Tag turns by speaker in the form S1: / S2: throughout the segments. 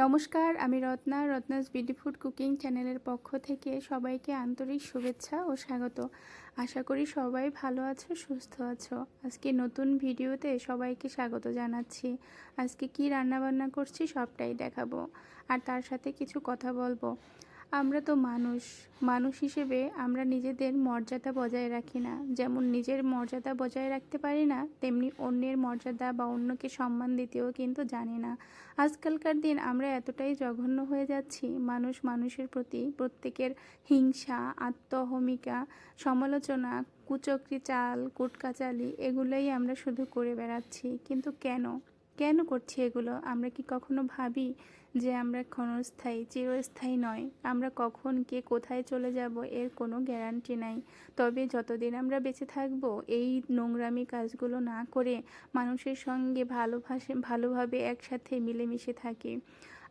S1: নমস্কার, আমি Ratna's BD food cooking চ্যানেলের পক্ষ থেকে সবাইকে আন্তরিক শুভেচ্ছা ও স্বাগত। আশা করি সবাই ভালো আছো, সুস্থ আছো। আজকে নতুন ভিডিওতে সবাইকে স্বাগত জানাচ্ছি। আজকে কি রান্নাবান্না করছি সবটাই দেখাবো, আর তার সাথে কিছু কথা বলবো। আমরা তো মানুষ হিসেবে আমরা নিজেদের মর্যাদা বজায় রাখি না। যেমন নিজের মর্যাদা বজায় রাখতে পারি না, তেমনি অন্যের মর্যাদা বা অন্যকে সম্মান দিতেও কিন্তু জানি না। আজকালকার দিন আমরা এতটাই জঘন্য হয়ে যাচ্ছি, মানুষের প্রতি প্রত্যেকের হিংসা, আত্মহমিকা, সমালোচনা, কুচক্রি চাল, কুটকাচালি এগুলোই আমরা শুধু করে বেড়াচ্ছি। কিন্তু কেন করছি এগুলো? আমরা কি কখনো ভাবি যে আমরা ক্ষণস্থায়ী, চিরস্থায়ী নয়? আমরা কখন কে কোথায় চলে যাব এর কোনো গ্যারান্টি নাই। তবে যতদিন আমরা বেঁচে থাকবো এই নোংরামি কাজগুলো না করে মানুষের সঙ্গে ভালোভাবে একসাথে মিলেমিশে থাকি।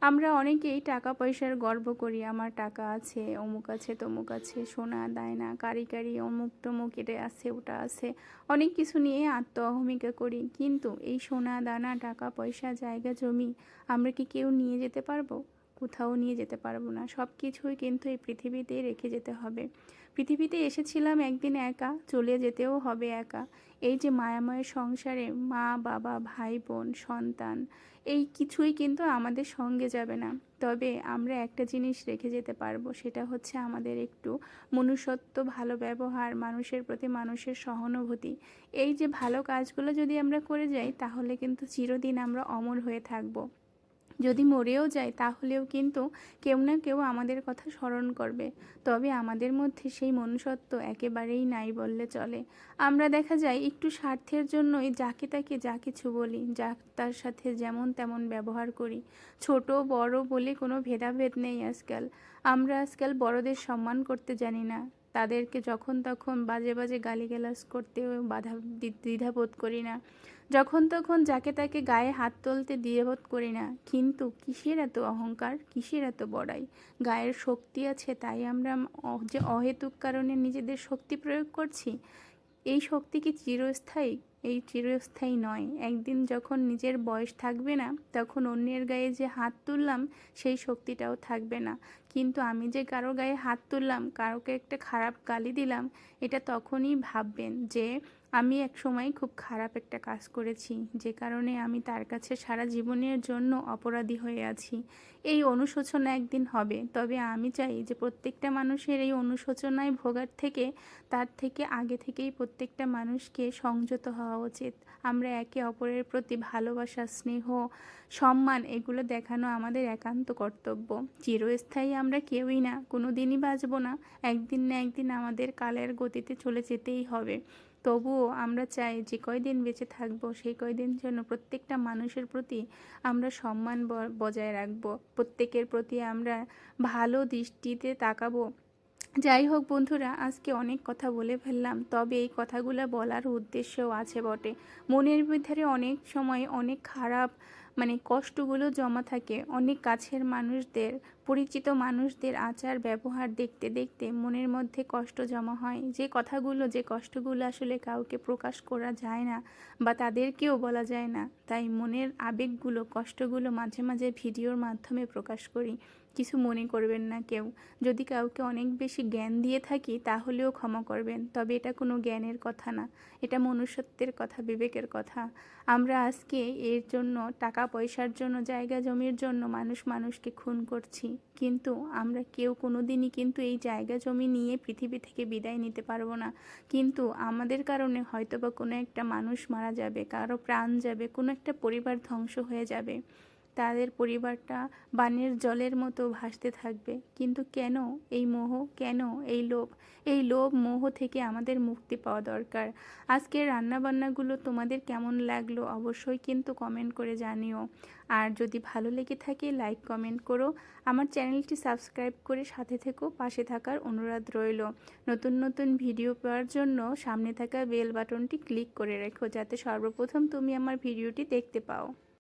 S1: আমরা অনেকেই টাকা পয়সার গর্ব করি, আমার টাকা আছে, অমুক আছে, তমুক আছে, সোনা দায়না কারি অমুক টমুক এটা আছে ওটা আছে, অনেক কিছু নিয়ে আত্ম অহমিকা করি। কিন্তু এই সোনা দানা, টাকা পয়সা, জায়গা জমি আমরা কি কেউ নিয়ে যেতে পারবো? কোথাও নিয়ে যেতে পারবো না। সব কিছুই কিন্তু এই পৃথিবীতেই রেখে যেতে হবে। পৃথিবীতে এসেছিলাম একদিন একা, চলে যেতেও হবে একা। এই যে মায়াময় সংসারে মা বাবা, ভাই বোন, সন্তান, এই কিছুই কিন্তু আমাদের সঙ্গে যাবে না। তবে আমরা একটা জিনিস রেখে যেতে পারবো, সেটা হচ্ছে আমাদের একটু মনুষ্যত্ব, ভালো ব্যবহার, মানুষের প্রতি মানুষের সহানুভূতি। এই যে ভালো কাজগুলো যদি আমরা করে যাই, তাহলে কিন্তু চিরদিন আমরা অমর হয়ে থাকবো। যদি মরেও যায় তাহলেও কিন্তু কেউ না কেউ আমাদের কথা স্মরণ করবে। তবে আমাদের মধ্যে সেই মনুষ্যত্ব একেবারেই নাই বললে চলে। আমরা দেখা যায় একটু স্বার্থের জন্যই যাকে তাকে যা কিছু বলি, যা তার সাথে যেমন তেমন ব্যবহার করি। ছোট বড় বলে কোনো ভেদাভেদ নেই আজকাল। আমরা আজকাল বড়দের সম্মান করতে জানি না। তাদেরকে যখন তখন বাজে বাজে গালিগালাজ করতেও দ্বিধাবোধ করি না। যখন তখন যাকে তাকে গায়ে হাত তুলতে দ্বিধাবোধ করি না। কিন্তু কিসের এত অহংকার, কিসের এত বড়াই? গায়ের শক্তি আছে তাই আমরা যে অহেতুক কারণে নিজেদের শক্তি প্রয়োগ করছি। এই শক্তি কি চিরস্থায়ী? এই চিরস্থায়ী নয়। একদিন যখন নিজের বয়স থাকবে না, তখন অন্যের গায়ে যে হাত তুললাম সেই শক্তিটাও থাকবে না। কিন্তু আমি যে কারো গায়ে হাত তুললাম, কারোকে একটা খারাপ গালি দিলাম, এটা তখনই ভাববেন যে আমি এক সময় খুব খারাপ একটা কাজ করেছি, যে কারণে আমি তার কাছে সারা জীবনের জন্য অপরাধী হয়ে আছি। এই অনুশোচনা একদিন হবে। তবে আমি চাই যে প্রত্যেকটা মানুষের এই অনুশোচনায় ভোগার থেকে, তার থেকে আগে থেকেই প্রত্যেকটা মানুষকে সংযত হওয়া উচিত। আমরা একে অপরের প্রতি ভালোবাসা, স্নেহ, সম্মান এগুলো দেখানো আমাদের একান্ত কর্তব্য। চিরস্থায়ী আমরা কেউই না, কোনো দিনই বাঁচব না। একদিন না একদিন আমাদের কালের গতিতে চলে যেতেই হবে। তবুও আমরা চাই যে কয়দিন বেঁচে থাকবো সেই কয়দিন যেন প্রত্যেকটা মানুষের প্রতি আমরা সম্মান বজায় রাখবো, প্রত্যেকের প্রতি আমরা ভালো দৃষ্টিতে তাকাবো। যাই হোক বন্ধুরা, আজকে অনেক কথা বলে ফেললাম। তবে এই কথাগুলো বলার উদ্দেশ্যও আছে বটে। মনের ভিতরে অনেক সময় অনেক খারাপ কষ্টগুলো জমা থাকে। অনেক কাছের মানুষদের, পরিচিত মানুষদের আচার ব্যবহার দেখতে দেখতে মনের মধ্যে কষ্ট জমা হয়। যে কষ্টগুলো আসলে কাউকে প্রকাশ করা যায় না বা তাদেরকেও বলা যায় না। তাই মনের আবেগগুলো, কষ্টগুলো মাঝে মাঝে ভিডিওর মাধ্যমে প্রকাশ করি। কিছু মনে করবেন না কেউ। যদি কাউকে অনেক বেশি জ্ঞান দিয়ে থাকি তাহলেও ক্ষমা করবেন। তবে এটা কোনো জ্ঞানের কথা না, এটা মনুষ্যত্বের কথা, বিবেকের কথা। আমরা আজকে এর জন্য, টাকা পয়সার জন্য, জায়গা জমির জন্য মানুষকে খুন করছি। কিন্তু আমরা কেউ কোনো দিনই কিন্তু এই জায়গা জমি নিয়ে পৃথিবী থেকে বিদায় নিতে পারবো না। কিন্তু আমাদের কারণে হয়তোবা কোনো একটা মানুষ মারা যাবে, কারো প্রাণ যাবে, কোনো একটা পরিবার ধ্বংস হয়ে যাবে। তাদের পরিবারটা বানের জলের মতো ভাসতে থাকবে। কিন্তু কেন এই মোহ, কেন এই লোভ মোহ থেকে আমাদের মুক্তি পাওয়া দরকার। আজকের রান্নাবান্নাগুলো তোমাদের কেমন লাগলো অবশ্যই কিন্তু কমেন্ট করে জানিও। আর যদি ভালো লেগে থাকে লাইক কমেন্ট করো। আমার চ্যানেলটি সাবস্ক্রাইব করে সাথে থেকো, পাশে থাকার অনুরোধ রইল। নতুন নতুন ভিডিও পাওয়ার জন্য সামনে থাকা বেল বাটনটি ক্লিক করে রেখো, যাতে সর্বপ্রথম তুমি আমার ভিডিওটি দেখতে পাও।